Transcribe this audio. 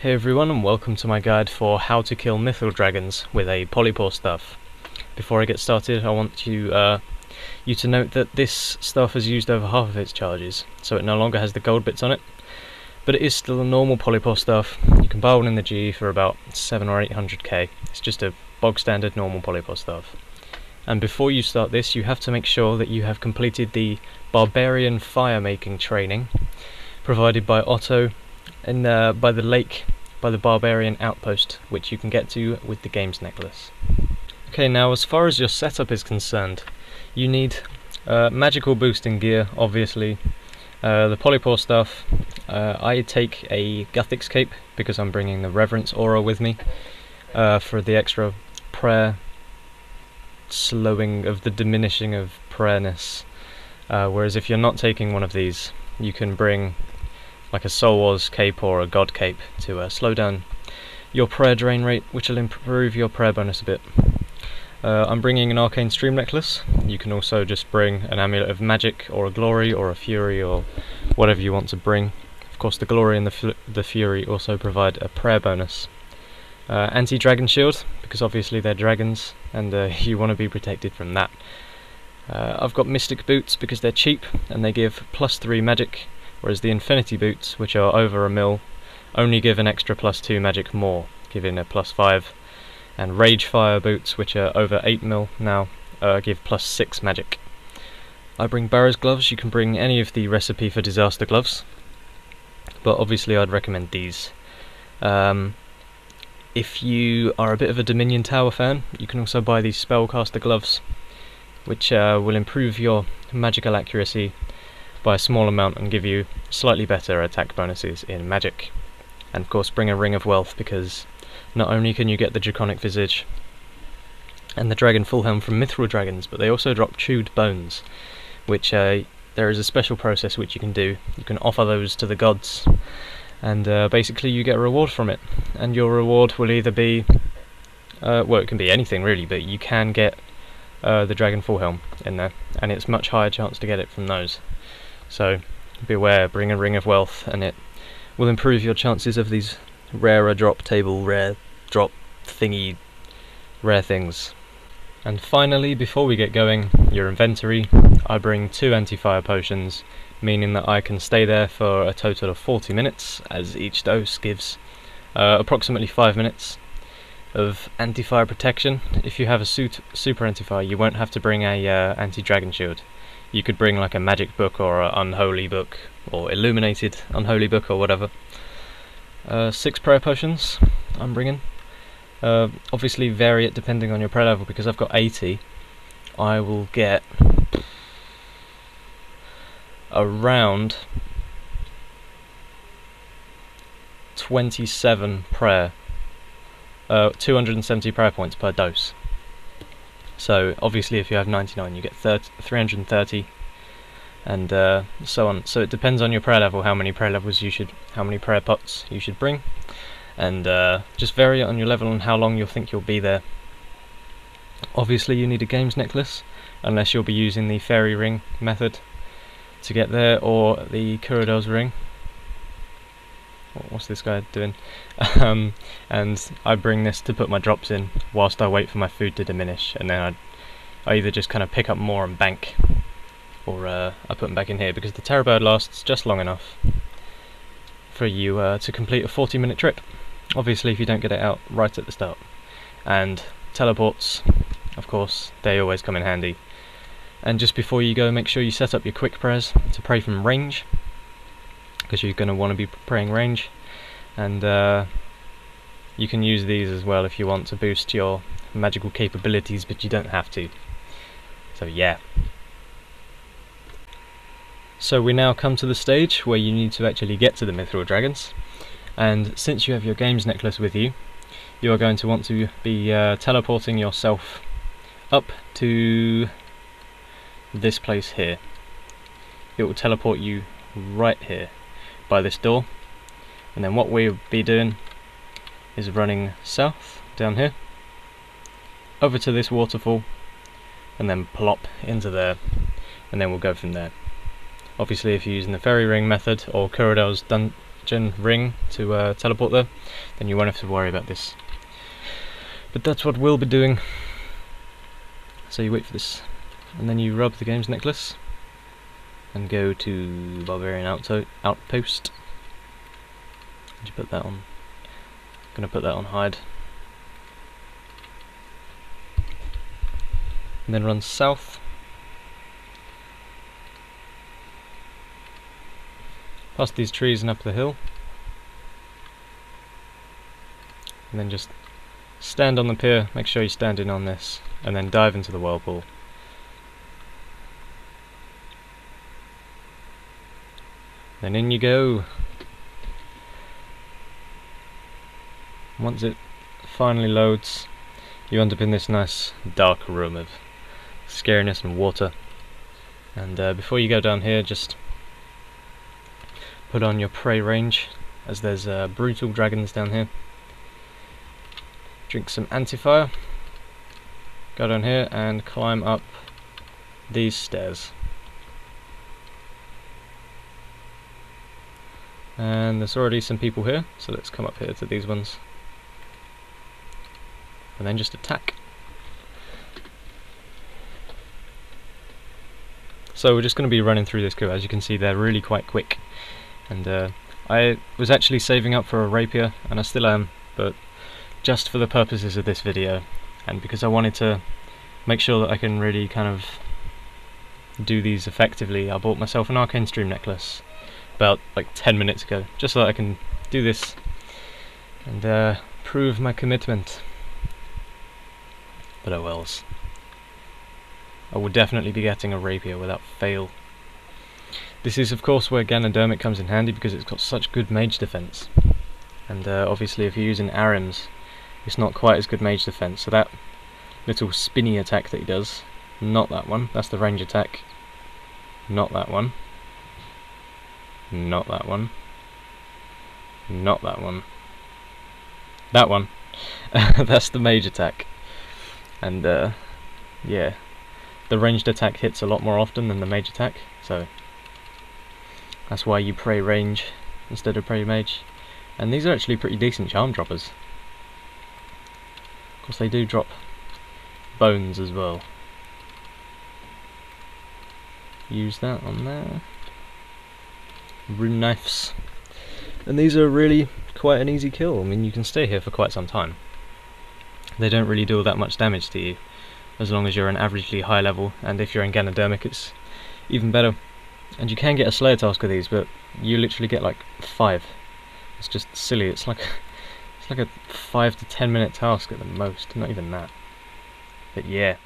Hey everyone, and welcome to my guide for how to kill Mithril Dragons with a Polypore Staff. Before I get started, I want you to note that this staff has used over half of its charges, so it no longer has the gold bits on it, but it is still a normal Polypore Staff. You can buy one in the GE for about 700 or 800k. It's just a bog standard normal Polypore Staff. And before you start this, you have to make sure that you have completed the Barbarian Fire Making training provided by Otto by the lake, by the Barbarian Outpost, which you can get to with the Games Necklace. Okay, now as far as your setup is concerned, you need magical boosting gear, obviously, the Polypore Staff. I take a Guthix cape because I'm bringing the Reverence aura with me for the extra prayer slowing of the diminishing of prayerness, whereas if you're not taking one of these, you can bring like a Soul Wars cape or a God cape to slow down your prayer drain rate, which will improve your prayer bonus a bit. I'm bringing an Arcane Stream Necklace. You can also just bring an Amulet of Magic or a Glory or a Fury or whatever you want to bring. Of course the Glory and the Fury also provide a prayer bonus. Anti-Dragon Shield, because obviously they're dragons and you want to be protected from that. I've got Mystic Boots because they're cheap and they give +3 magic, whereas the Infinity Boots, which are over a mil, only give an extra +2 magic more, giving a +5. And Rage Fire Boots, which are over 8 mil now, give +6 magic. I bring Barrow's Gloves. You can bring any of the Recipe for Disaster gloves, but obviously I'd recommend these. If you are a bit of a Dominion Tower fan, you can also buy these Spellcaster Gloves, which will improve your magical accuracy by a small amount and give you slightly better attack bonuses in magic. And of course bring a Ring of Wealth, because not only can you get the Draconic Visage and the Dragon Full Helm from Mithril Dragons, but they also drop Chewed Bones, which there is a special process which you can do. You can offer those to the gods, and basically you get a reward from it. And your reward will either be, well, it can be anything really, but you can get the Dragon Full Helm in there, and it's much higher chance to get it from those. So beware, bring a Ring of Wealth, and it will improve your chances of these rarer drop table, rare drop thingy, rare things. And finally, before we get going, your inventory. I bring 2 anti-fire potions, meaning that I can stay there for a total of 40 minutes, as each dose gives approximately 5 minutes of anti-fire protection. If you have a super anti-fire, you won't have to bring a anti-dragon shield. You could bring like a magic book or an unholy book or illuminated unholy book or whatever. 6 prayer potions I'm bringing. Obviously vary it depending on your prayer level, because I've got 80. I will get around 27 prayer, 270 prayer points per dose. So obviously if you have 99 you get 330, and so on. So it depends on your prayer level how many prayer pots you should bring, and just vary it on your level and how long you'll think you'll be there. Obviously you need a Games Necklace, unless you'll be using the Fairy Ring method to get there, or the Kurodal's Ring. What's this guy doing? And I bring this to put my drops in whilst I wait for my food to diminish, and then I either just kind of pick up more and bank, or I put them back in here, because the Terror Bird lasts just long enough for you to complete a 40-minute trip. Obviously if you don't get it out right at the start. And teleports, of course, they always come in handy. And just before you go, make sure you set up your quick prayers to pray from range, because you're going to want to be praying range. And you can use these as well if you want to boost your magical capabilities, but you don't have to. So yeah. So we now come to the stage where you need to actually get to the Mithril Dragons, and since you have your Games Necklace with you, you are going to want to be teleporting yourself up to this place here. It will teleport you right here by this door, and then what we'll be doing is running south down here over to this waterfall, and then plop into there, and then we'll go from there. Obviously if you're using the Fairy Ring method or Kurodal's oxygen ring to teleport there, then you won't have to worry about this. But that's what we'll be doing. So you wait for this, and then you rub the game's necklace, and go to Barbarian Outpost. And you put that on. I'm gonna put that on hide. And then run south. Past these trees and up the hill. And then just stand on the pier, make sure you stand in on this, and then dive into the whirlpool. Then in you go. Once it finally loads, you end up in this nice dark room of scariness and water. And before you go down here, just put on your prey range, as there's brutal dragons down here. Drink some anti-fire, go down here and climb up these stairs. And there's already some people here, so let's come up here to these ones. And then just attack. So we're just going to be running through this queue. As you can see, they're really quite quick. And I was actually saving up for a rapier, and I still am, but just for the purposes of this video, and because I wanted to make sure that I can really kind of do these effectively, I bought myself an Arcane Stream necklace about like 10 minutes ago, just so that I can do this and prove my commitment. But oh wells. I will definitely be getting a rapier without fail. This is of course where Ganodermic comes in handy, because it's got such good mage defense. And obviously if you're using Arims, it's not quite as good mage defense, so that little spinny attack that he does, not that one, that's the range attack, not that one, not that one, not that one, that one, that's the mage attack. And yeah, the ranged attack hits a lot more often than the mage attack, so that's why you pray range instead of pray mage. And these are actually pretty decent charm droppers. Of course they do drop bones as well. Use that on there. Rune knives. And these are really quite an easy kill. I mean, you can stay here for quite some time. They don't really do all that much damage to you, as long as you're an averagely high level, and if you're in Ganodermic it's even better. And you can get a Slayer task with these, but you literally get like 5. It's just silly. It's like a 5 to 10 minute task at the most, not even that. But yeah.